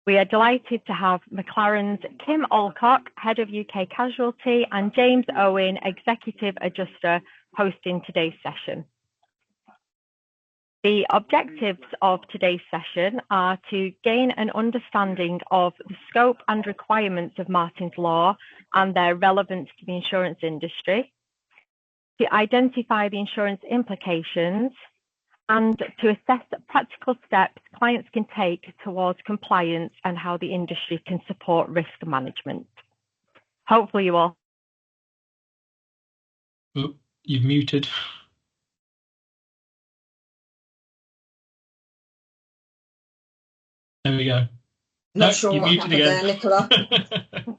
We are delighted to have McLaren's Kim Alcock, Head of UK Casualty, and James Owen, Executive Adjuster, hosting today's session. The objectives of today's session are to gain an understanding of the scope and requirements of Martyns Law and their relevance to the insurance industry, to identify the insurance implications, and to assess the practical steps clients can take towards compliance and how the industry can support risk management. Hopefully you all. Oh, you've muted. There we go. Not sure what happened there, Nicola.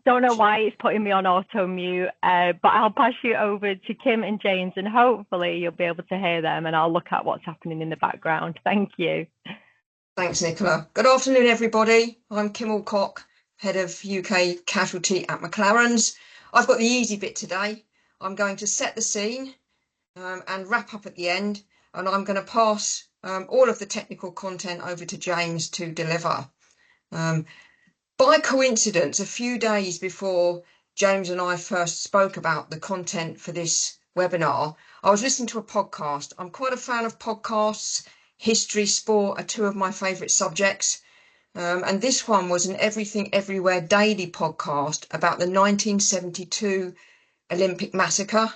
Don't know why it's putting me on auto mute, but I'll pass you over to Kim and James, and hopefully you'll be able to hear them, and I'll look at what's happening in the background. Thank you. Thanks, Nicola. Good afternoon, everybody. I'm Kim Alcock, Head of UK Casualty at McLaren's. I've got the easy bit today. I'm going to set the scene and wrap up at the end, and I'm going to pass all of the technical content over to James to deliver. By coincidence, a few days before James and I first spoke about the content for this webinar, I was listening to a podcast. I'm quite a fan of podcasts. History, sport are two of my favourite subjects. And this one was an Everything Everywhere Daily podcast about the 1972 Olympic massacre.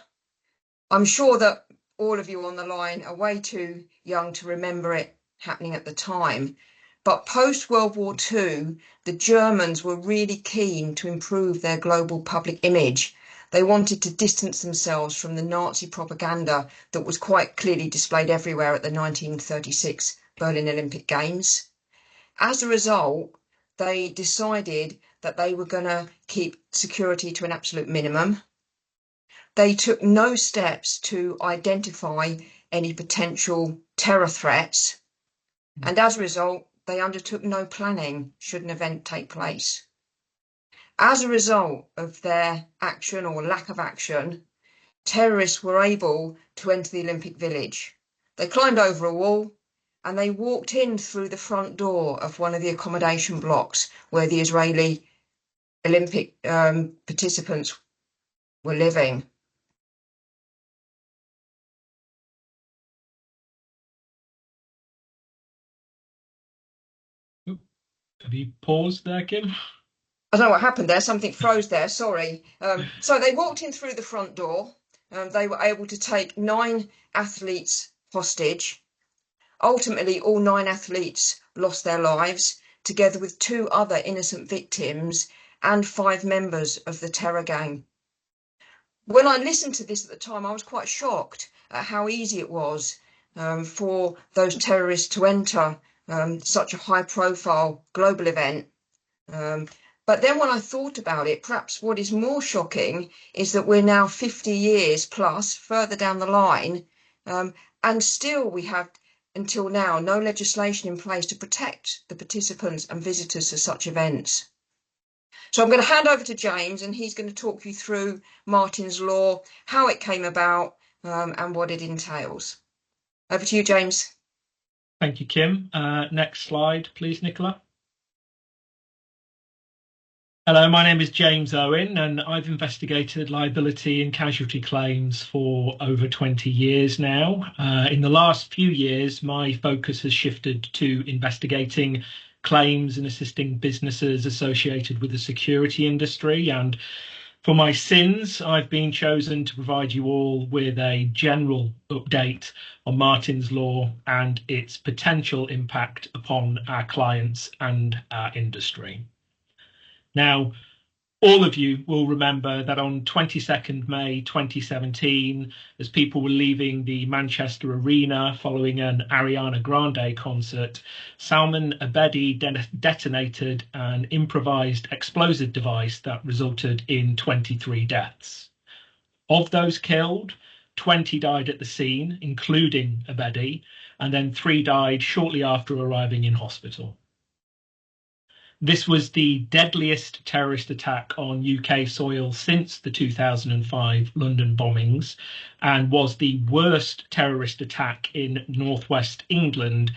I'm sure that all of you on the line are way too young to remember it happening at the time. But post-World War II, the Germans were really keen to improve their global public image. They wanted to distance themselves from the Nazi propaganda that was quite clearly displayed everywhere at the 1936 Berlin Olympic Games. As a result, they decided that they were going to keep security to an absolute minimum. They took no steps to identify any potential terror threats. And as a result, they undertook no planning should an event take place. As a result of their action or lack of action, terrorists were able to enter the Olympic Village. They climbed over a wall and they walked in through the front door of one of the accommodation blocks where the Israeli Olympic participants were living. Have you paused there, Kim? I don't know what happened there. Something froze there. Sorry. So they walked in through the front door. They were able to take 9 athletes hostage. Ultimately, all 9 athletes lost their lives, together with 2 other innocent victims and 5 members of the terror gang. When I listened to this at the time, I was quite shocked at how easy it was for those terrorists to enter such a high-profile global event. But then when I thought about it, perhaps what is more shocking is that we're now 50 years plus further down the line, and still we have, until now, no legislation in place to protect the participants and visitors to such events. So I'm going to hand over to James, and he's going to talk you through Martyns Law, how it came about, and what it entails. Over to you, James. Thank you, Kim. Next slide, please, Nicola. Hello, my name is James Owen, and I've investigated liability and casualty claims for over 20 years now. In the last few years, my focus has shifted to investigating claims and assisting businesses associated with the security industry. And for my sins, I've been chosen to provide you all with a general update on Martyns Law and its potential impact upon our clients and our industry. Now, all of you will remember that on 22nd May 2017, as people were leaving the Manchester Arena following an Ariana Grande concert, Salman Abedi detonated an improvised explosive device that resulted in 23 deaths. Of those killed, 20 died at the scene, including Abedi, and then 3 died shortly after arriving in hospital. This was the deadliest terrorist attack on UK soil since the 2005 London bombings, and was the worst terrorist attack in northwest England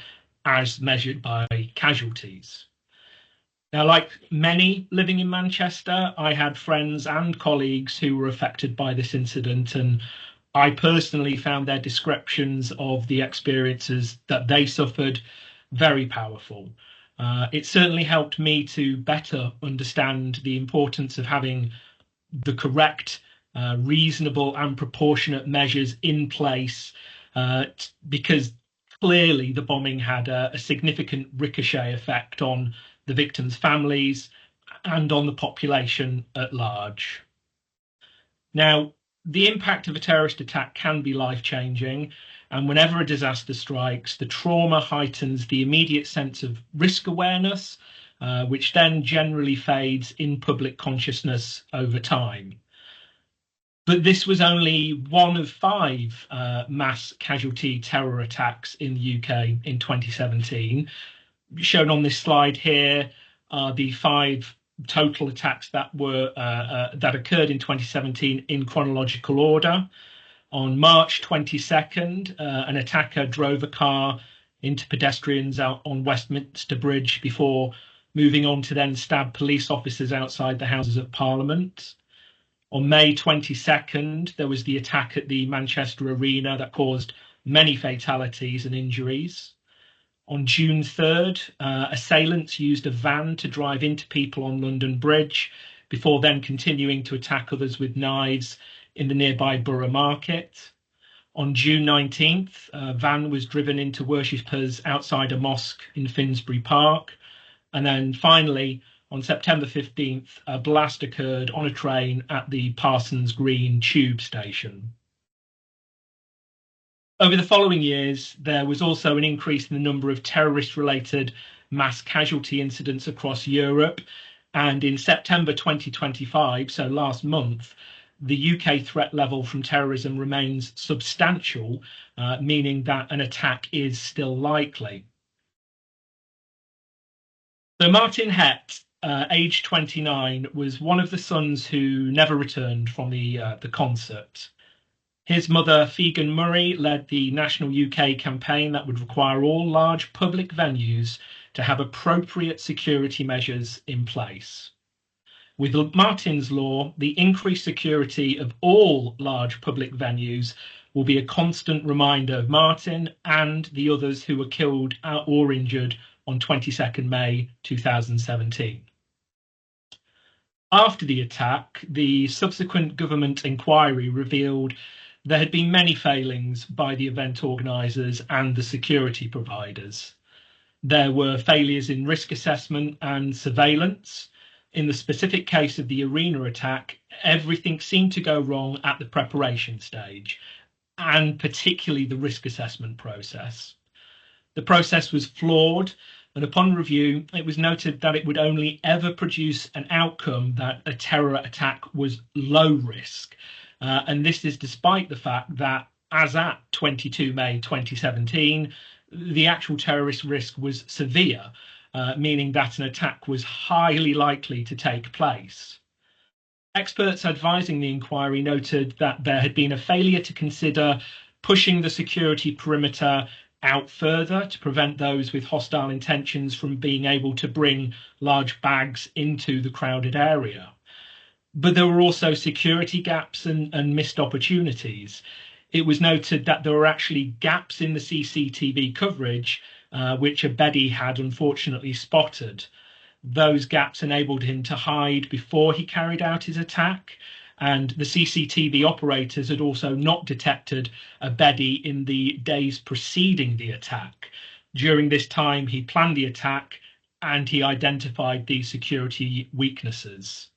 as measured by casualties. Now, like many living in Manchester, I had friends and colleagues who were affected by this incident, and I personally found their descriptions of the experiences that they suffered very powerful. It certainly helped me to better understand the importance of having the correct, reasonable, and proportionate measures in place, because clearly the bombing had a significant ricochet effect on the victims' families and on the population at large. Now, the impact of a terrorist attack can be life-changing, and whenever a disaster strikes, the trauma heightens the immediate sense of risk awareness, which then generally fades in public consciousness over time. But this was only one of 5 mass casualty terror attacks in the UK in 2017. Shown on this slide here are the 5 total attacks that were that occurred in 2017 in chronological order. On March 22nd, an attacker drove a car into pedestrians out on Westminster Bridge before moving on to then stab police officers outside the Houses of Parliament. On May 22nd, there was the attack at the Manchester Arena that caused many fatalities and injuries. On June 3rd, assailants used a van to drive into people on London Bridge before then continuing to attack others with knives in the nearby Borough Market. On June 19th, a van was driven into worshippers outside a mosque in Finsbury Park. And then finally, on September 15th, a blast occurred on a train at the Parsons Green tube station. Over the following years, there was also an increase in the number of terrorist-related mass casualty incidents across Europe. And in September 2025, so last month, the UK threat level from terrorism remains substantial, meaning that an attack is still likely. So Martin Hett, aged 29, was one of the sons who never returned from the concert. His mother, Fegan Murray, led the national UK campaign that would require all large public venues to have appropriate security measures in place. With Martyns Law, the increased security of all large public venues will be a constant reminder of Martin and the others who were killed or injured on 22nd May 2017. After the attack, the subsequent government inquiry revealed there had been many failings by the event organisers and the security providers. There were failures in risk assessment and surveillance. In the specific case of the arena attack, everything seemed to go wrong at the preparation stage, and particularly the risk assessment process. The process was flawed, and upon review, it was noted that it would only ever produce an outcome that a terror attack was low risk. And this is despite the fact that, as at 22 May 2017, the actual terrorist risk was severe, meaning that an attack was highly likely to take place. Experts advising the inquiry noted that there had been a failure to consider pushing the security perimeter out further to prevent those with hostile intentions from being able to bring large bags into the crowded area. But there were also security gaps and missed opportunities. It was noted that there were actually gaps in the CCTV coverage, which Abedi had unfortunately spotted. Those gaps enabled him to hide before he carried out his attack, and the CCTV operators had also not detected Abedi in the days preceding the attack. During this time, he planned the attack and he identified the security weaknesses.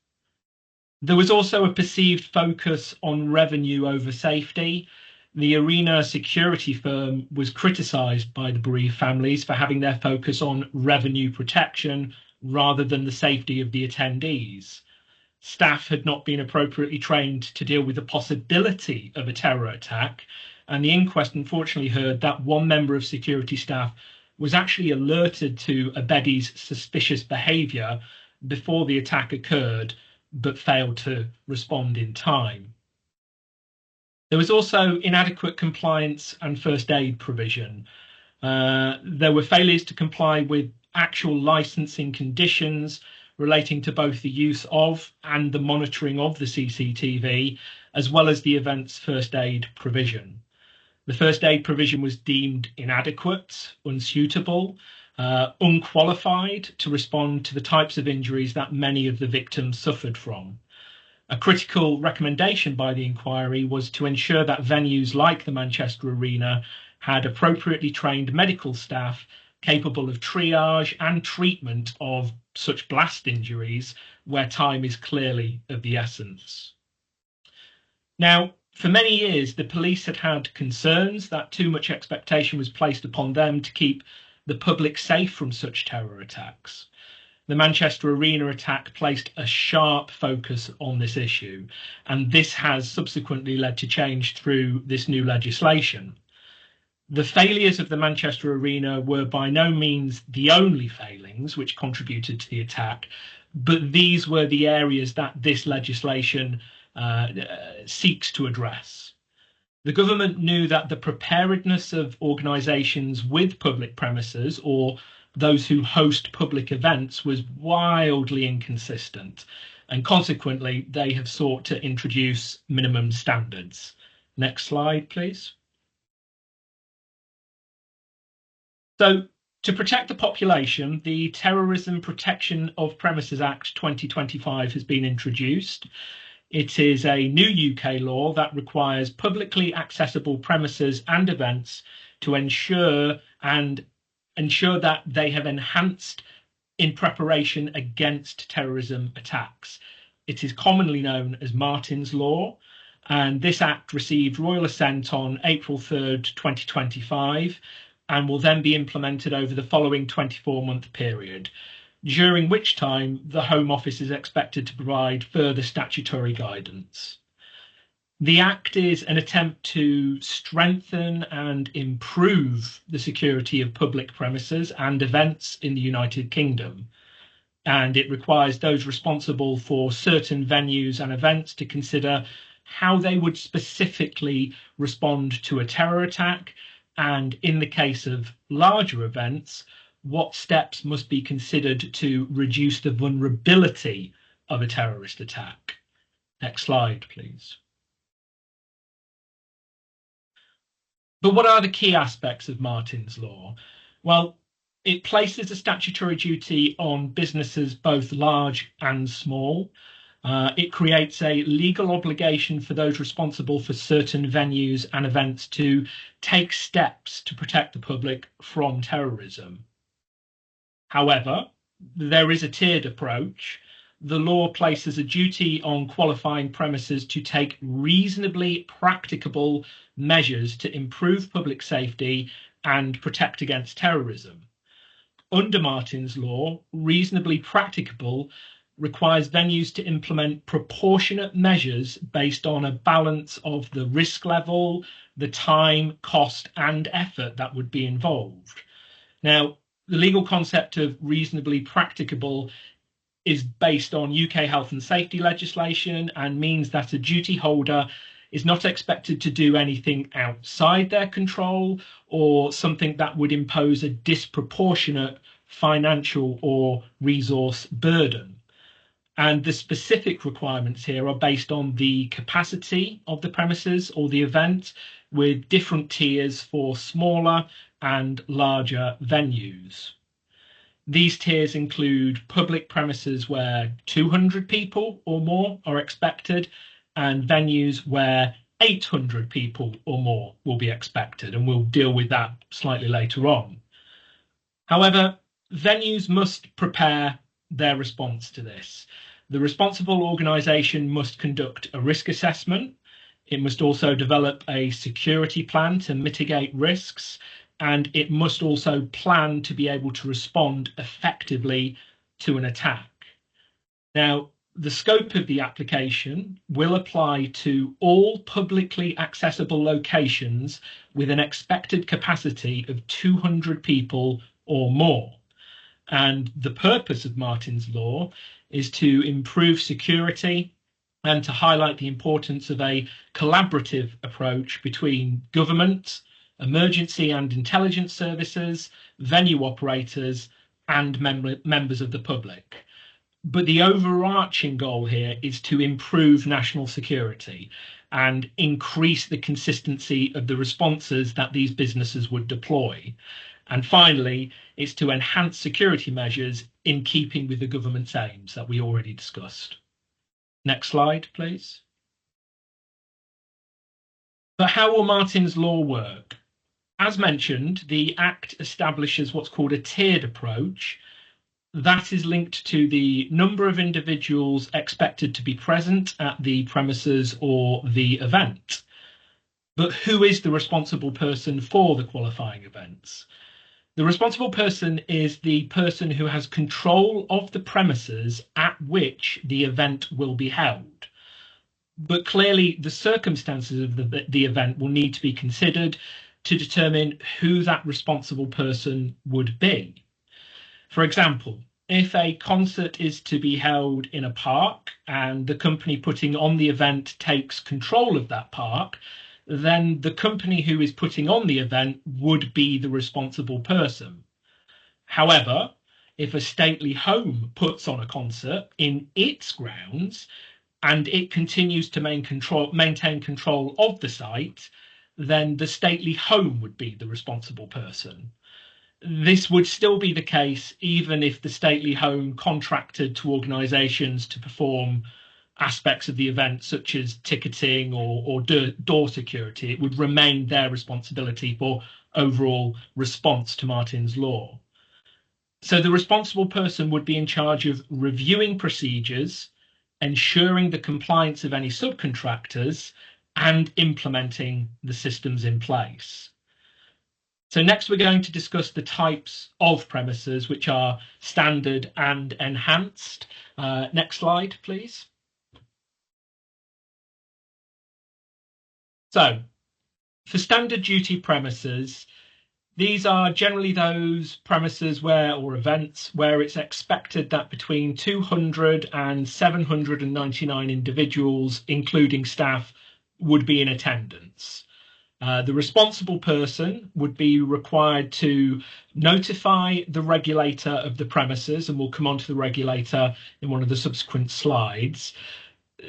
There was also a perceived focus on revenue over safety. The arena security firm was criticised by the bereaved families for having their focus on revenue protection rather than the safety of the attendees. Staff had not been appropriately trained to deal with the possibility of a terror attack, and the inquest unfortunately heard that one member of security staff was actually alerted to Abedi's suspicious behaviour before the attack occurred, but failed to respond in time. There was also inadequate compliance and first aid provision. There were failures to comply with actual licensing conditions relating to both the use of and the monitoring of the CCTV, as well as the event's first aid provision. The first aid provision was deemed inadequate, unsuitable, unqualified to respond to the types of injuries that many of the victims suffered from. A critical recommendation by the inquiry was to ensure that venues like the Manchester Arena had appropriately trained medical staff capable of triage and treatment of such blast injuries where time is clearly of the essence. Now, for many years, the police had had concerns that too much expectation was placed upon them to keep the public safe from such terror attacks. The Manchester Arena attack placed a sharp focus on this issue, and this has subsequently led to change through this new legislation. The failures of the Manchester Arena were by no means the only failings which contributed to the attack, but these were the areas that this legislation seeks to address. The government knew that the preparedness of organisations with public premises, or those who host public events, was wildly inconsistent, and consequently they have sought to introduce minimum standards. Next slide, please. So, to protect the population, the Terrorism Protection of Premises Act 2025 has been introduced. It is a new UK law that requires publicly accessible premises and events to ensure that they have enhanced in preparation against terrorism attacks. It is commonly known as Martyns Law, and this act received royal assent on April 3rd, 2025, and will then be implemented over the following 24-month period, during which time the Home Office is expected to provide further statutory guidance. The Act is an attempt to strengthen and improve the security of public premises and events in the United Kingdom, and it requires those responsible for certain venues and events to consider how they would specifically respond to a terror attack, and in the case of larger events, what steps must be considered to reduce the vulnerability of a terrorist attack. Next slide, please. But what are the key aspects of Martyns Law? Well, it places a statutory duty on businesses both large and small. It creates a legal obligation for those responsible for certain venues and events to take steps to protect the public from terrorism. However, there is a tiered approach. The law places a duty on qualifying premises to take reasonably practicable measures to improve public safety and protect against terrorism. Under Martyns Law, reasonably practicable requires venues to implement proportionate measures based on a balance of the risk level, the time, cost, and effort that would be involved. Now, the legal concept of reasonably practicable is based on UK health and safety legislation and means that a duty holder is not expected to do anything outside their control or something that would impose a disproportionate financial or resource burden. And the specific requirements here are based on the capacity of the premises or the event, with different tiers for smaller and larger venues. These tiers include public premises where 200 people or more are expected, and venues where 800 people or more will be expected, and we'll deal with that slightly later on. However, venues must prepare their response to this. The responsible organisation must conduct a risk assessment. It must also develop a security plan to mitigate risks, and it must also plan to be able to respond effectively to an attack. Now, the scope of the application will apply to all publicly accessible locations with an expected capacity of 200 people or more. And the purpose of Martyns Law is to improve security and to highlight the importance of a collaborative approach between government, emergency and intelligence services, venue operators, and members of the public. But the overarching goal here is to improve national security and increase the consistency of the responses that these businesses would deploy. And finally, it's to enhance security measures in keeping with the government's aims that we already discussed. Next slide, please. But how will Martyns Law work? As mentioned, the Act establishes what's called a tiered approach. That is linked to the number of individuals expected to be present at the premises or the event. But who is the responsible person for the qualifying events? The responsible person is the person who has control of the premises at which the event will be held. But clearly the circumstances of the event will need to be considered to determine who that responsible person would be. For example, if a concert is to be held in a park and the company putting on the event takes control of that park, then the company who is putting on the event would be the responsible person. However, if a stately home puts on a concert in its grounds and it continues to maintain control of the site, then the stately home would be the responsible person. This would still be the case even if the stately home contracted to organisations to perform aspects of the event, such as ticketing or door security. It would remain their responsibility for overall response to Martyns Law. So the responsible person would be in charge of reviewing procedures, ensuring the compliance of any subcontractors, and implementing the systems in place. So next we're going to discuss the types of premises, which are standard and enhanced. Next slide, please. So for standard duty premises, these are generally those premises or events where it's expected that between 200 and 799 individuals, including staff, would be in attendance. The responsible person would be required to notify the regulator of the premises, and we'll come on to the regulator in one of the subsequent slides.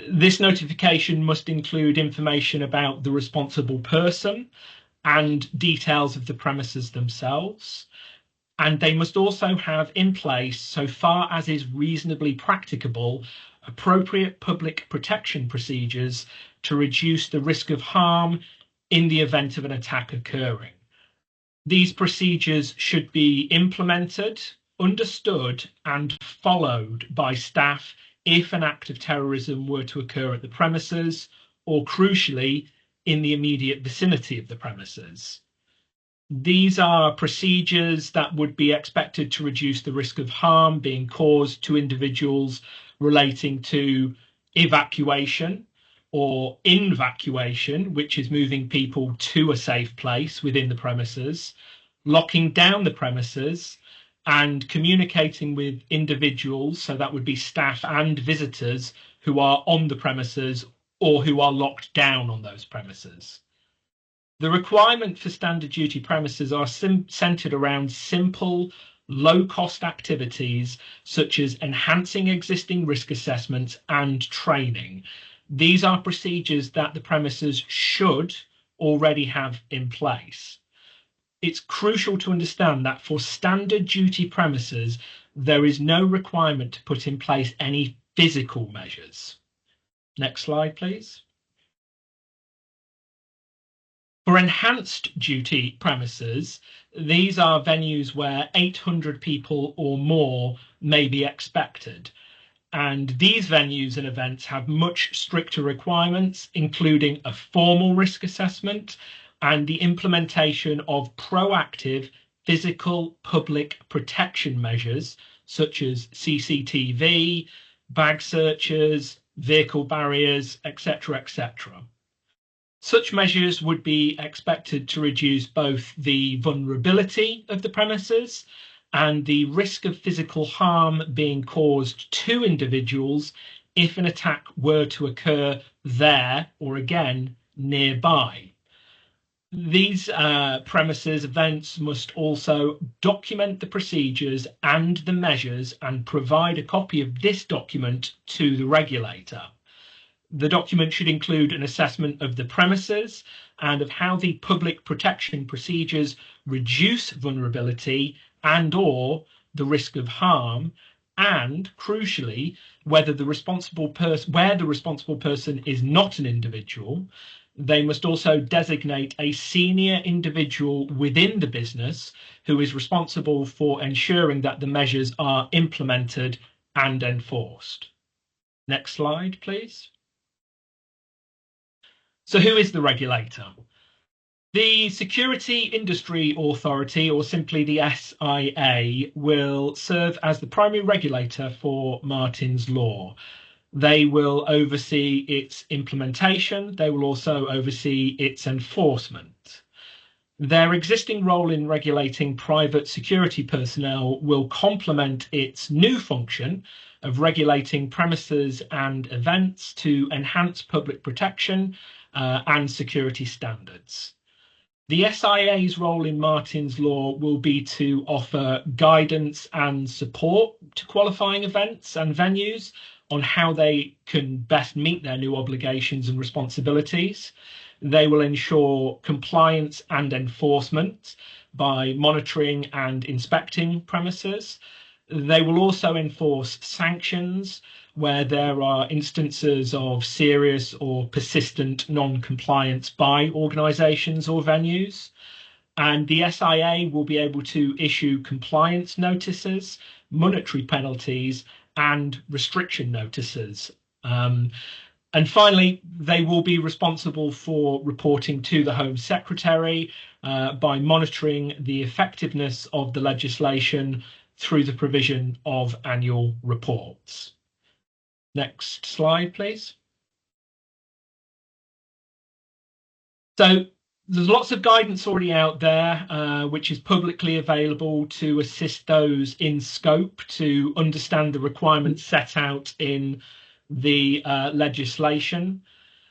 This notification must include information about the responsible person and details of the premises themselves. And they must also have in place, so far as is reasonably practicable, appropriate public protection procedures to reduce the risk of harm in the event of an attack occurring. These procedures should be implemented, understood, and followed by staff if an act of terrorism were to occur at the premises, or crucially, in the immediate vicinity of the premises. These are procedures that would be expected to reduce the risk of harm being caused to individuals relating to evacuation or invacuation, which is moving people to a safe place within the premises, locking down the premises, and communicating with individuals, so that would be staff and visitors who are on the premises or who are locked down on those premises. The requirement for standard duty premises are centred around simple, low-cost activities such as enhancing existing risk assessments and training. These are procedures that the premises should already have in place. It's crucial to understand that for standard duty premises, there is no requirement to put in place any physical measures. Next slide, please. For enhanced duty premises, these are venues where 800 people or more may be expected. And these venues and events have much stricter requirements, including a formal risk assessment and the implementation of proactive physical public protection measures, such as CCTV, bag searches, vehicle barriers, etc., etc. Such measures would be expected to reduce both the vulnerability of the premises and the risk of physical harm being caused to individuals if an attack were to occur there or again nearby. These premises events must also document the procedures and the measures and provide a copy of this document to the regulator. The document should include an assessment of the premises and of how the public protection procedures reduce vulnerability and/or the risk of harm, and crucially, whether the responsible person is not an individual. They must also designate a senior individual within the business who is responsible for ensuring that the measures are implemented and enforced. Next slide, please. So who is the regulator? The Security Industry Authority, or simply the SIA, will serve as the primary regulator for Martyns Law. They will oversee its implementation. They will also oversee its enforcement. Their existing role in regulating private security personnel will complement its new function of regulating premises and events to enhance public protection and security standards. The SIA's role in Martyns Law will be to offer guidance and support to qualifying events and venues on how they can best meet their new obligations and responsibilities. They will ensure compliance and enforcement by monitoring and inspecting premises. They will also enforce sanctions where there are instances of serious or persistent non-compliance by organisations or venues. And the SIA will be able to issue compliance notices, monetary penalties, and restriction notices. And finally, they will be responsible for reporting to the Home Secretary by monitoring the effectiveness of the legislation through the provision of annual reports. Next slide, please. So there's lots of guidance already out there, which is publicly available to assist those in scope to understand the requirements set out in the legislation.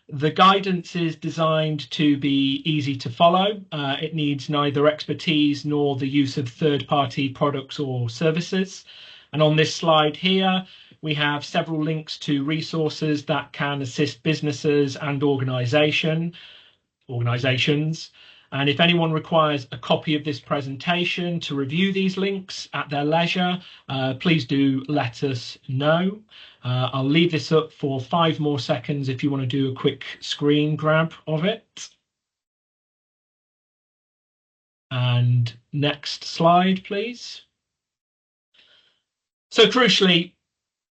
The guidance is designed to be easy to follow. It needs neither expertise nor the use of third-party products or services. And on this slide here, we have several links to resources that can assist businesses and organizations. And if anyone requires a copy of this presentation to review these links at their leisure, please do let us know. I'll leave this up for 5 more seconds if you want to do a quick screen grab of it. And next slide, please. So crucially,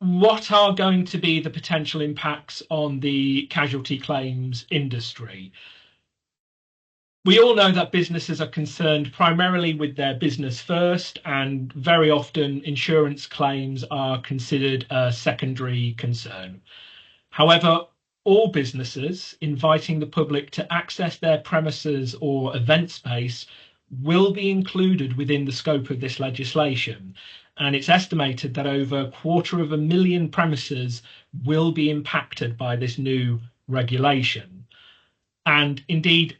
what are going to be the potential impacts on the casualty claims industry? We all know that businesses are concerned primarily with their business first, and very often insurance claims are considered a secondary concern. However, all businesses inviting the public to access their premises or event space will be included within the scope of this legislation. And it's estimated that over 250,000 premises will be impacted by this new regulation. And indeed,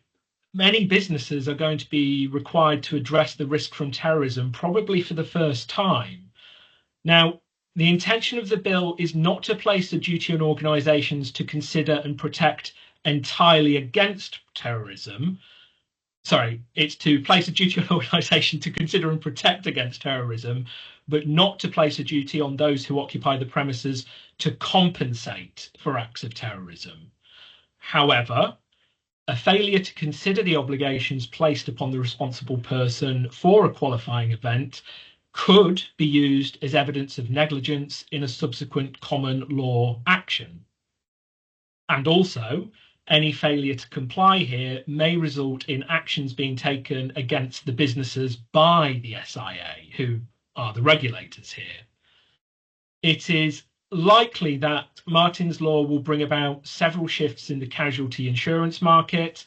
many businesses are going to be required to address the risk from terrorism, probably for the first time. Now, the intention of the bill is not to place a duty on organisations to consider and protect entirely against terrorism. Sorry, it's to place a duty on an organisation to consider and protect against terrorism, but not to place a duty on those who occupy the premises to compensate for acts of terrorism. However, a failure to consider the obligations placed upon the responsible person for a qualifying event could be used as evidence of negligence in a subsequent common law action. And also, any failure to comply here may result in actions being taken against the businesses by the SIA, who are the regulators here. It is likely that Martyns Law will bring about several shifts in the casualty insurance market,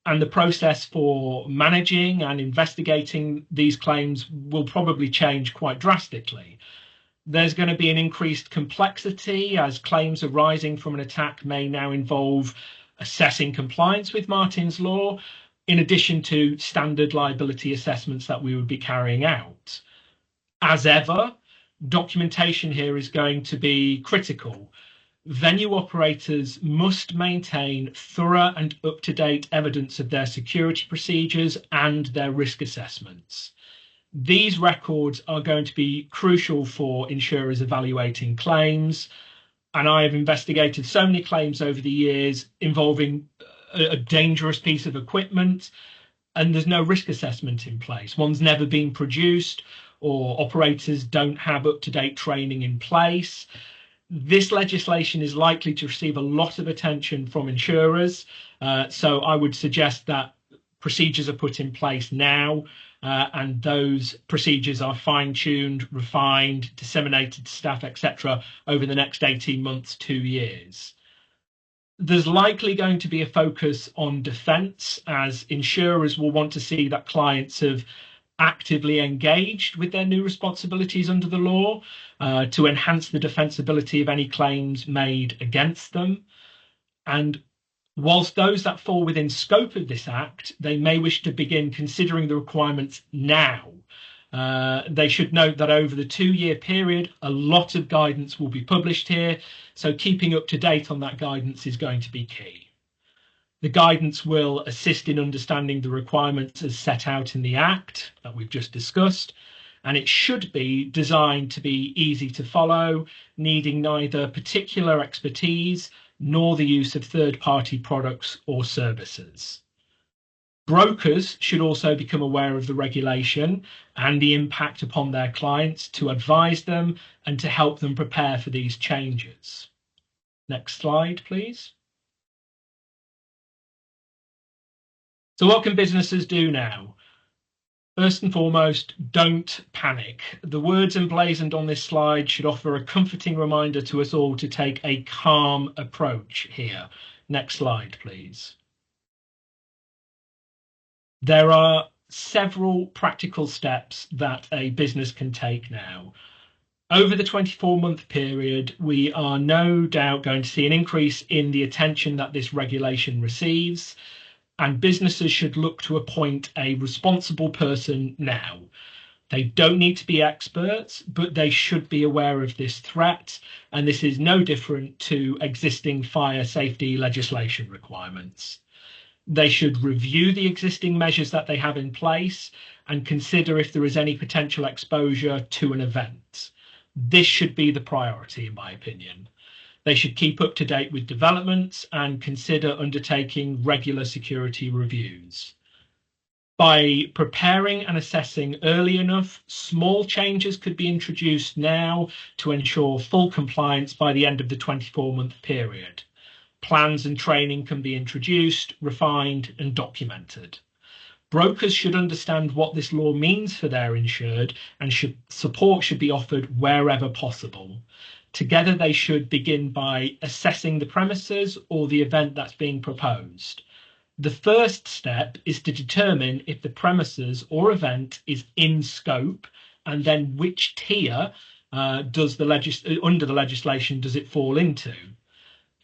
and the process for managing and investigating these claims will probably change quite drastically. There's going to be an increased complexity as claims arising from an attack may now involve assessing compliance with Martyns Law, in addition to standard liability assessments that we would be carrying out. As ever, documentation here is going to be critical. Venue operators must maintain thorough and up-to-date evidence of their security procedures and their risk assessments. These records are going to be crucial for insurers evaluating claims, and I have investigated so many claims over the years involving a dangerous piece of equipment, and there's no risk assessment in place. One's never been produced, or operators don't have up-to-date training in place. This legislation is likely to receive a lot of attention from insurers, so I would suggest that procedures are put in place now, and those procedures are fine-tuned, refined, disseminated to staff, etc., over the next 18 months, 2 years. There's likely going to be a focus on defence, as insurers will want to see that clients have actively engaged with their new responsibilities under the law to enhance the defensibility of any claims made against them. And whilst those that fall within scope of this Act, they may wish to begin considering the requirements now. They should note that over the 2-year period, a lot of guidance will be published here, so keeping up to date on that guidance is going to be key. The guidance will assist in understanding the requirements as set out in the Act that we've just discussed, and it should be designed to be easy to follow, needing neither particular expertise nor the use of third-party products or services. Brokers should also become aware of the regulation and the impact upon their clients to advise them and to help them prepare for these changes. Next slide, please. So what can businesses do now? First and foremost, don't panic. The words emblazoned on this slide should offer a comforting reminder to us all to take a calm approach here. Next slide, please. There are several practical steps that a business can take now. Over the 24-month period, we are no doubt going to see an increase in the attention that this regulation receives, and businesses should look to appoint a responsible person now. They don't need to be experts, but they should be aware of this threat, and this is no different to existing fire safety legislation requirements. They should review the existing measures that they have in place and consider if there is any potential exposure to an event. This should be the priority, in my opinion. They should keep up to date with developments and consider undertaking regular security reviews. By preparing and assessing early enough, small changes could be introduced now to ensure full compliance by the end of the 24-month period. Plans and training can be introduced, refined, and documented. Brokers should understand what this law means for their insured, and support should be offered wherever possible. Together, they should begin by assessing the premises or the event that's being proposed. The first step is to determine if the premises or event is in scope, and then which tier under the legislation does it fall into.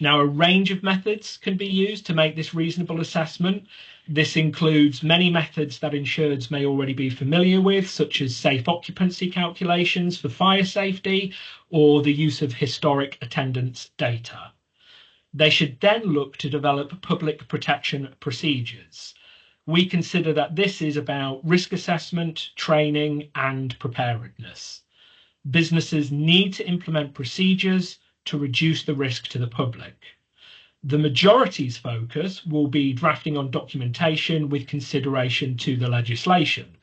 Now, a range of methods can be used to make this reasonable assessment. This includes many methods that insureds may already be familiar with, such as safe occupancy calculations for fire safety or the use of historic attendance data. They should then look to develop public protection procedures. We consider that this is about risk assessment, training, and preparedness. Businesses need to implement procedures to reduce the risk to the public. The majority's focus will be drafting on documentation with consideration to the legislation.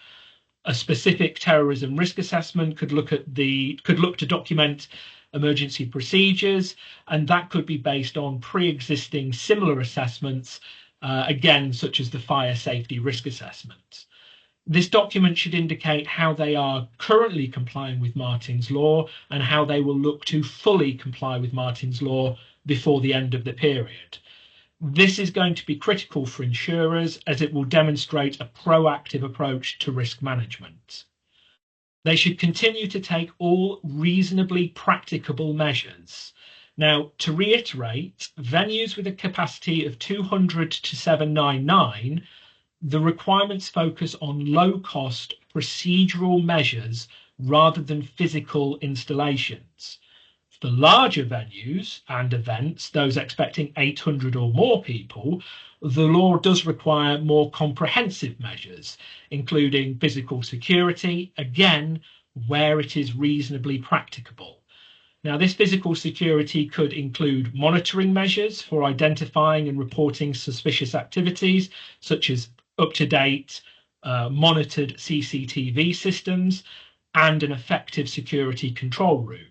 A specific terrorism risk assessment could look to document emergency procedures, and that could be based on pre-existing similar assessments, again, such as the fire safety risk assessment. This document should indicate how they are currently complying with Martyns Law and how they will look to fully comply with Martyns Law before the end of the period. This is going to be critical for insurers as it will demonstrate a proactive approach to risk management. They should continue to take all reasonably practicable measures. Now, to reiterate, venues with a capacity of 200 to 799 the requirements focus on low-cost procedural measures rather than physical installations. For larger venues and events, those expecting 800 or more people, the law does require more comprehensive measures, including physical security, again, where it is reasonably practicable. Now, this physical security could include monitoring measures for identifying and reporting suspicious activities, such as up-to-date monitored CCTV systems and an effective security control room.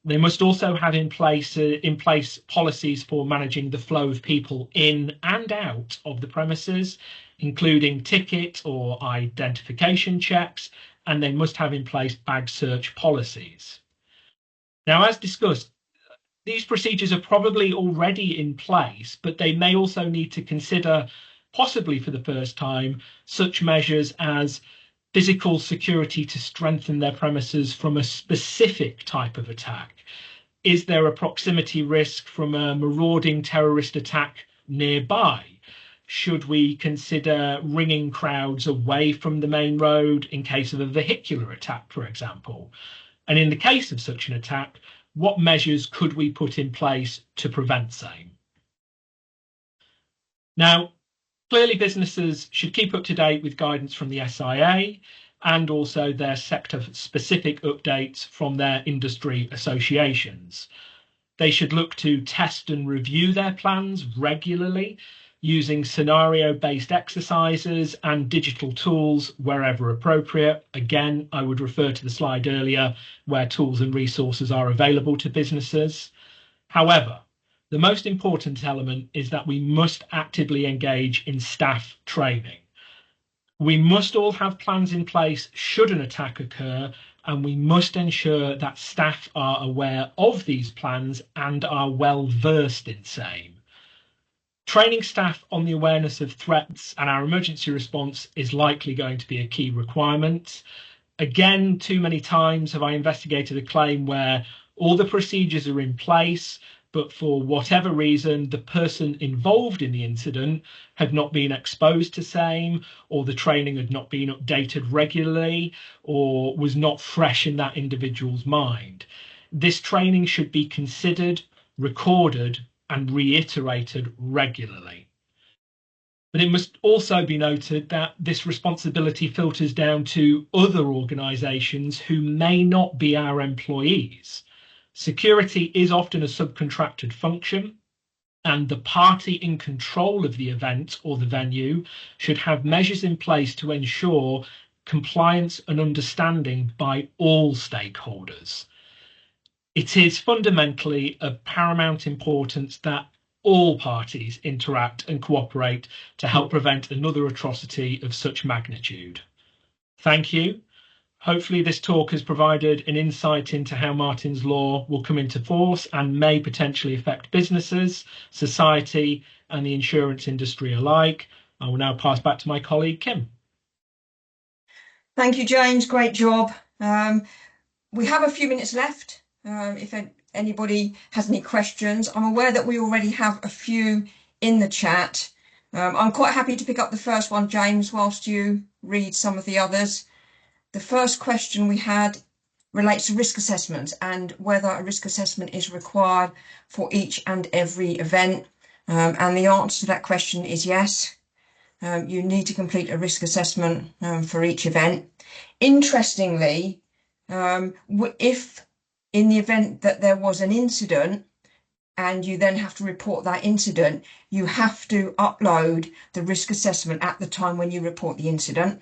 They must also have in place policies for managing the flow of people in and out of the premises, including ticket or identification checks, and they must have in place bag search policies. Now, as discussed, these procedures are probably already in place, but they may also need to consider, possibly for the first time, such measures as physical security to strengthen their premises from a specific type of attack. Is there a proximity risk from a marauding terrorist attack nearby? Should we consider ringing crowds away from the main road in case of a vehicular attack, for example? And in the case of such an attack, what measures could we put in place to prevent same? Now, clearly businesses should keep up to date with guidance from the ACII and also their sector-specific updates from their industry associations. They should look to test and review their plans regularly using scenario-based exercises and digital tools wherever appropriate. Again, I would refer to the slide earlier where tools and resources are available to businesses. However, the most important element is that we must actively engage in staff training. We must all have plans in place should an attack occur, and we must ensure that staff are aware of these plans and are well versed in same. Training staff on the awareness of threats and our emergency response is likely going to be a key requirement. Again, too many times have I investigated a claim where all the procedures are in place, but for whatever reason, the person involved in the incident had not been exposed to same, or the training had not been updated regularly, or was not fresh in that individual's mind. This training should be considered, recorded, and reiterated regularly. But it must also be noted that this responsibility filters down to other organisations who may not be our employees. Security is often a subcontracted function, and the party in control of the event or the venue should have measures in place to ensure compliance and understanding by all stakeholders. It is fundamentally of paramount importance that all parties interact and cooperate to help prevent another atrocity of such magnitude. Thank you. Hopefully this talk has provided an insight into how Martyns Law will come into force and may potentially affect businesses, society, and the insurance industry alike. I will now pass back to my colleague, Kim. Thank you, James. Great job. We have a few minutes left. If anybody has any questions, I'm aware that we already have a few in the chat. I'm quite happy to pick up the first one, James, whilst you read some of the others. The first question we had relates to risk assessments and whether a risk assessment is required for each and every event. And the answer to that question is yes. You need to complete a risk assessment for each event. Interestingly, if in the event that there was an incident and you then have to report that incident, you have to upload the risk assessment at the time when you report the incident.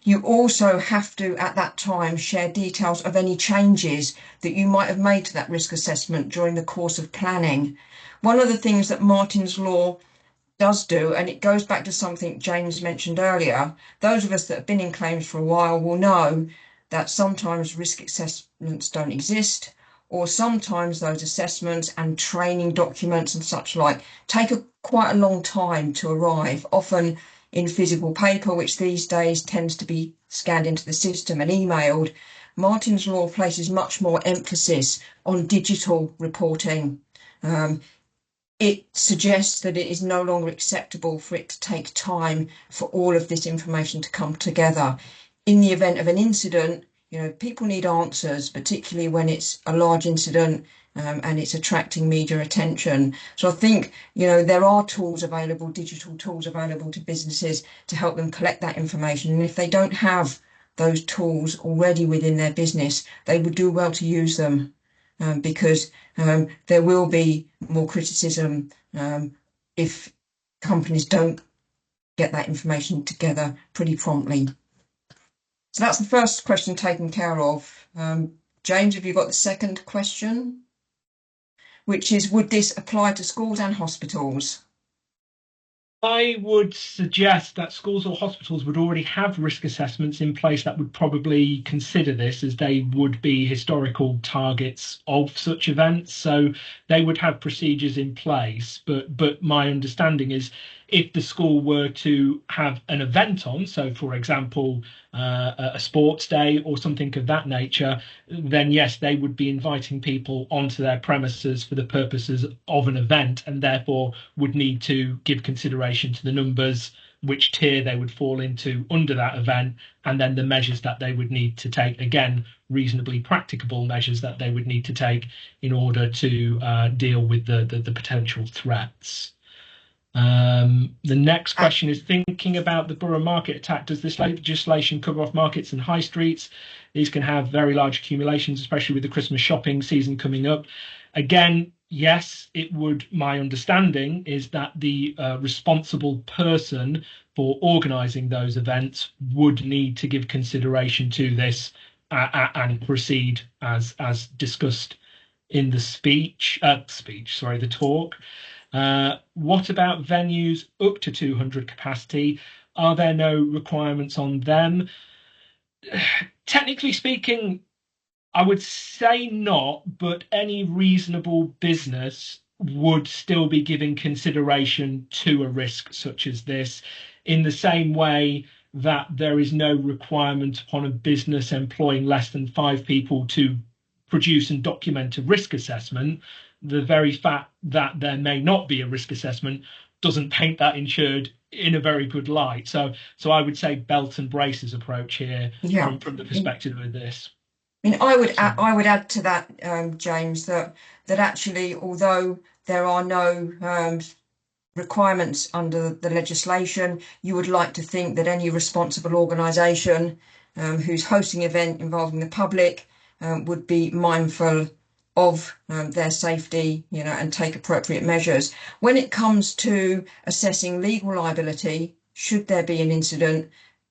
You also have to, at that time, share details of any changes that you might have made to that risk assessment during the course of planning. One of the things that Martyns Law does do, and it goes back to something James mentioned earlier, those of us that have been in claims for a while will know that sometimes risk assessments don't exist, or sometimes those assessments and training documents and such like take quite a long time to arrive, often in physical paper, which these days tends to be scanned into the system and emailed. Martyns Law places much more emphasis on digital reporting. In it suggests that it is no longer acceptable for it to take time for all of this information to come together. In the event of an incident, people need answers, particularly when it's a large incident and it's attracting media attention. So I think, there are tools available, digital tools available to businesses to help them collect that information. And if they don't have those tools already within their business, they would do well to use them. Because there will be more criticism if companies don't get that information together pretty promptly. So that's the first question taken care of. James, have you got the second question? Which is, would this apply to schools and hospitals? I would suggest that schools or hospitals would already have risk assessments in place that would probably consider this, as they would be historical targets of such events. So they would have procedures in place. But my understanding is, if the school were to have an event on, so for example, a sports day or something of that nature, then yes, they would be inviting people onto their premises for the purposes of an event, and therefore would need to give consideration to the numbers, which tier they would fall into under that event, and then the measures that they would need to take, again, reasonably practicable measures that they would need to take in order to deal with the potential threats. The next question is, thinking about the borough market attack, does this legislation cover off markets and high streets? These can have very large accumulations, especially with the Christmas shopping season coming up. Again, yes, it would. My understanding is that the responsible person for organising those events would need to give consideration to this and proceed as discussed in the the talk. What about venues up to 200 capacity? Are there no requirements on them? Technically speaking, I would say not, but any reasonable business would still be giving consideration to a risk such as this, in the same way that there is no requirement upon a business employing less than 5 people to produce and document a risk assessment. The very fact that there may not be a risk assessment doesn't paint that insured in a very good light. So I would say belt and braces approach here, from the perspective of this. I mean, I would add to that, James, that actually, although there are no requirements under the legislation, you would like to think that any responsible organisation who's hosting an event involving the public would be mindful of their safety, and take appropriate measures. When it comes to assessing legal liability, should there be an incident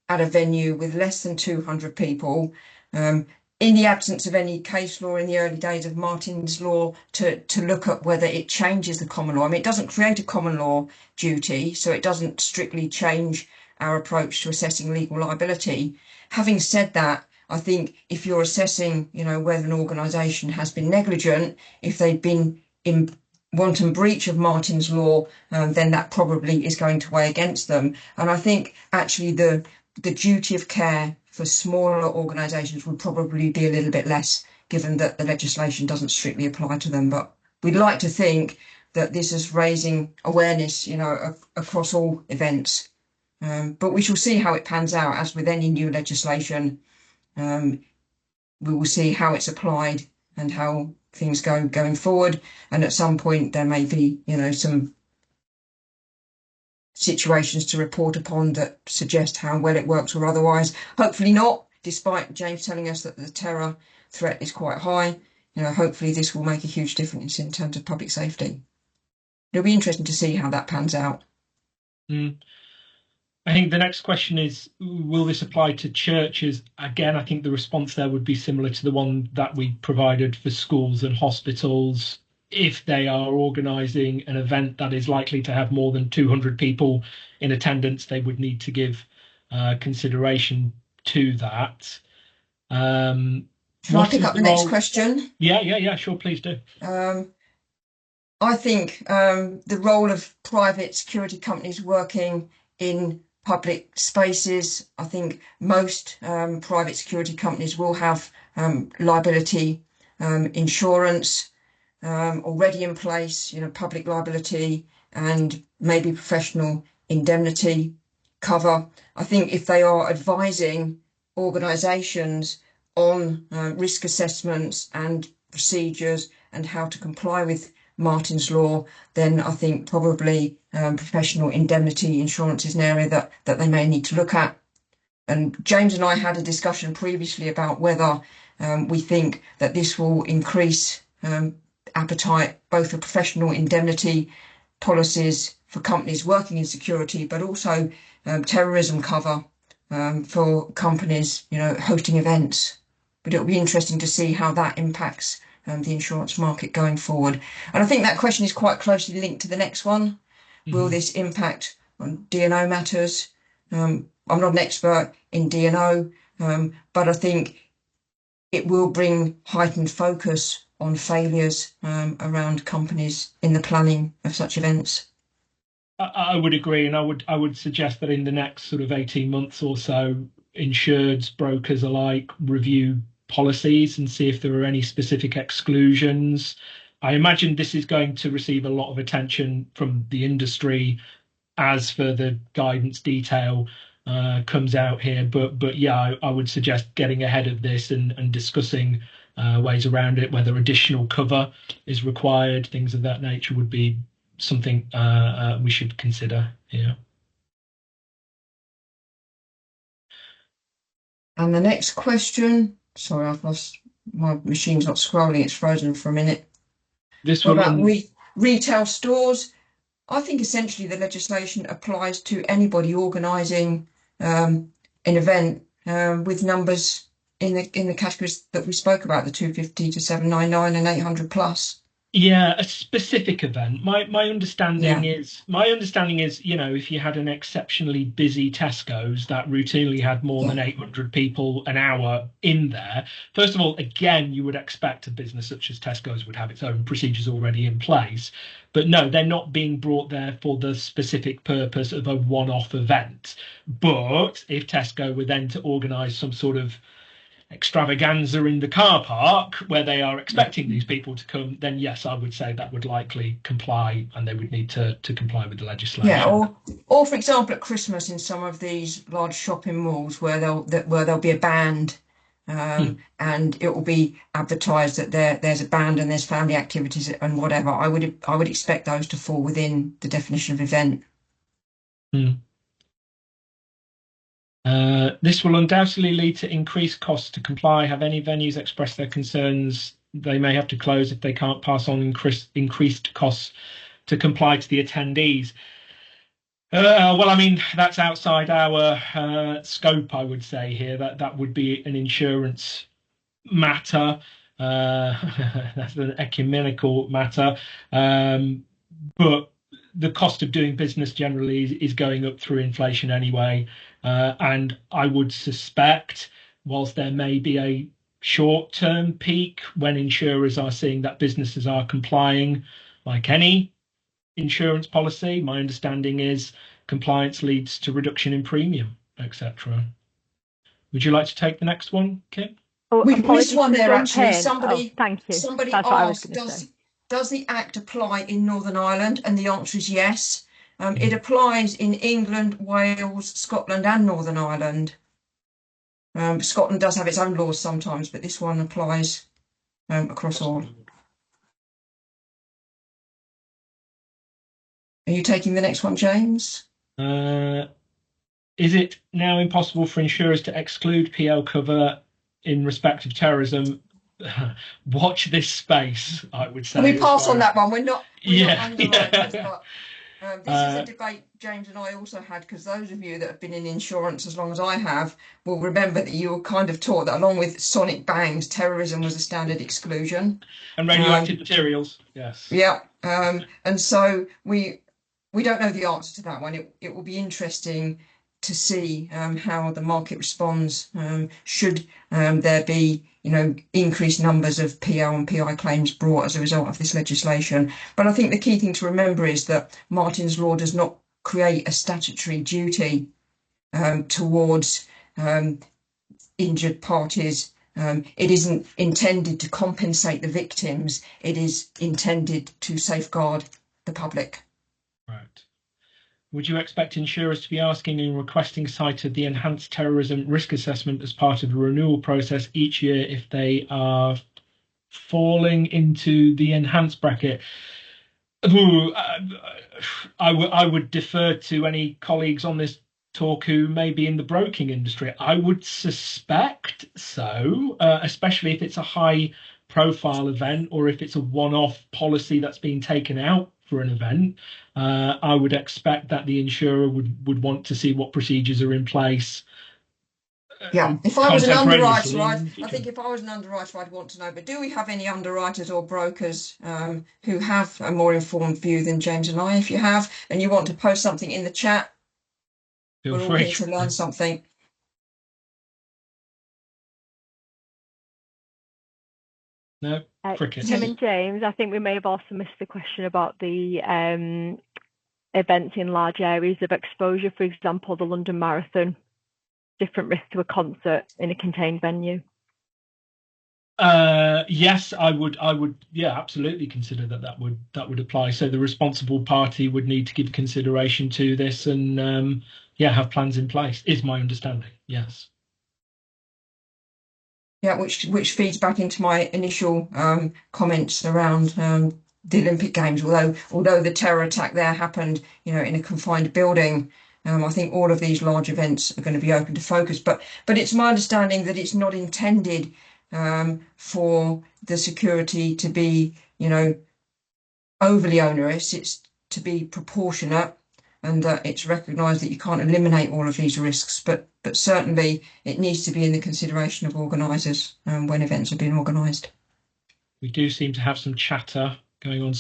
at a venue with less than 200 people, in the absence of any case law in the early days of Martyns Law, to look at whether it changes the common law. I mean, it doesn't create a common law duty, so it doesn't strictly change our approach to assessing legal liability. Having said that, I think if you're assessing, whether an organisation has been negligent, if they've been in wanton breach of Martyns Law, then that probably is going to weigh against them. And I think actually the duty of care for smaller organisations would probably be a little bit less, given that the legislation doesn't strictly apply to them. But we'd like to think that this is raising awareness, across all events. But we shall see how it pans out. As with any new legislation, we will see how it's applied and how things go going forward. And at some point there may be, some situations to report upon that suggest how well it works or otherwise. Hopefully not, despite James telling us that the terror threat is quite high. Hopefully this will make a huge difference in terms of public safety. It'll be interesting to see how that pans out. I think the next question is, will this apply to churches? Again, I think the response there would be similar to the one that we provided for schools and hospitals. If they are organising an event that is likely to have more than 200 people in attendance, they would need to give consideration to that. Shall I pick up the next question? Yeah, sure, please do. I think the role of private security companies working in public spaces, I think most private security companies will have liability insurance. already in place, public liability and maybe professional indemnity cover. I think if they are advising organisations on risk assessments and procedures and how to comply with Martyns Law, then I think probably professional indemnity insurance is an area that they may need to look at. And James and I had a discussion previously about whether we think that this will increase appetite both for professional indemnity policies for companies working in security, but also terrorism cover for companies, hosting events. But it'll be interesting to see how that impacts the insurance market going forward. And I think that question is quite closely linked to the next one. Mm-hmm. Will this impact on D&O matters? I'm not an expert in D&O, but I think it will bring heightened focus on failures around companies in the planning of such events. I would agree, and I would suggest that in the next sort of 18 months or so, insureds, brokers alike review policies and see if there are any specific exclusions. I imagine this is going to receive a lot of attention from the industry as further guidance detail comes out here. But yeah, I would suggest getting ahead of this and discussing ways around it, whether additional cover is required, things of that nature would be something we should consider here. And the next question, sorry, I've lost, my machine's not scrolling, it's frozen for a minute. This one about retail stores. I think essentially the legislation applies to anybody organising an event with numbers in the categories that we spoke about, the 250 to 799 and 800 plus. Yeah, a specific event. My understanding is, if you had an exceptionally busy Tesco's that routinely had more than 800 people an hour in there, first of all, again, you would expect a business such as Tesco's would have its own procedures already in place. But no, they're not being brought there for the specific purpose of a one-off event. But if Tesco were then to organise some sort of extravaganza in the car park where they are expecting these people to come, then yes, I would say that would likely comply, and they would need to comply with the legislation. Yeah, or for example at Christmas in some of these large shopping malls where there'll be a band, and it will be advertised that there's a band and there's family activities and whatever. I would expect those to fall within the definition of event. This will undoubtedly lead to increased costs to comply. Have any venues expressed their concerns they may have to close if they can't pass on increased costs to comply to the attendees? Well, I mean, that's outside our scope, I would say here. That would be an insurance matter. That's an ecumenical matter. But the cost of doing business generally is going up through inflation anyway. And I would suspect, whilst there may be a short-term peak when insurers are seeing that businesses are complying, like any insurance policy, my understanding is compliance leads to reduction in premium, etc. Would you like to take the next one, Kim? We missed one there actually. Somebody asked, does the Act apply in Northern Ireland? And the answer is yes. It applies in England, Wales, Scotland and Northern Ireland. Scotland does have its own laws sometimes, but this one applies across all. Are you taking the next one, James? Is it now impossible for insurers to exclude PL cover in respect of terrorism? Watch this space, I would say. We pass on that one. We're not underwriters, but this is a debate James and I also had, because those of you that have been in insurance as long as I have will remember that you were kind of taught that along with sonic bangs, terrorism was a standard exclusion. And radioactive materials, yes. Yeah, and so we don't know the answer to that one. It will be interesting to see how the market responds. Should there be increased numbers of PL and PI claims brought as a result of this legislation. But I think the key thing to remember is that Martyns Law does not create a statutory duty towards injured parties It isn't intended to compensate the victims. It is intended to safeguard the public. Right. Would you expect insurers to be asking and requesting sight of the enhanced terrorism risk assessment as part of the renewal process each year if they are falling into the enhanced bracket? Ooh, I would defer to any colleagues on this talk who may be in the broking industry. I would suspect so, especially if it's a high profile event or if it's a one-off policy that's been taken out for an event. I would expect that the insurer would want to see what procedures are in place. Yeah, if I was an underwriter, I contemporaneously. think if I was an underwriter, I'd want to know, but do we have any underwriters or brokers who have a more informed view than James and I? If you have, and you want to post something in the chat, Feel we're all free. here to learn something. No, cricket. Tim and James, I think we may have also missed the question about the events in large areas of exposure. For example, the London Marathon, different risk to a concert in a contained venue. Yes, I would, yeah, absolutely consider that would apply. So the responsible party would need to give consideration to this and yeah, have plans in place, is my understanding. Yes. Yeah, which feeds back into my initial comments around the Olympic Games. Although the terror attack there happened, in a confined building, I think all of these large events are going to be open to focus. But it's my understanding that it's not intended for the security to be, overly onerous. It's to be proportionate, and that it's recognised that you can't eliminate all of these risks, but certainly it needs to be in the consideration of organisers when events are being organised. We do seem to have some chatter going on.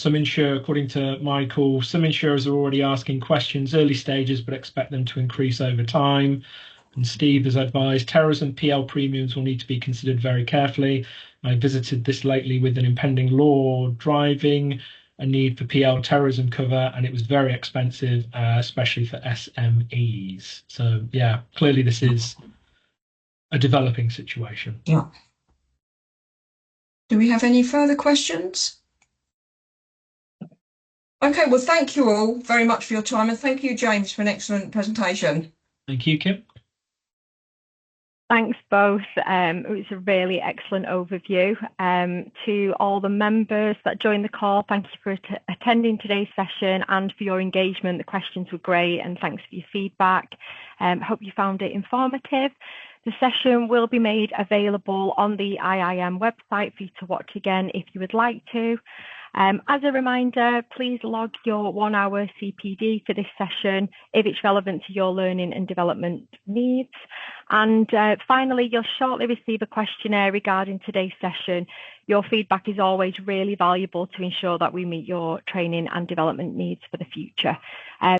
According to Michael, some insurers are already asking questions early stages, but expect them to increase over time. And Steve has advised terrorism PL premiums will need to be considered very carefully. I visited this lately with an impending law driving a need for PL terrorism cover, and it was very expensive, especially for SMEs. So yeah, clearly this is a developing situation. Yeah. Do we have any further questions? Okay, well, thank you all very much for your time, and thank you, James, for an excellent presentation. Thank you, Kim. Thanks both. It was a really excellent overview. To all the members that joined the call, thank you for attending today's session and for your engagement. The questions were great, and thanks for your feedback. Hope you found it informative. The session will be made available on the IIM website for you to watch again if you would like to. As a reminder, please log your 1 hour CPD for this session if it's relevant to your learning and development needs. And finally, you'll shortly receive a questionnaire regarding today's session. Your feedback is always really valuable to ensure that we meet your training and development needs for the future.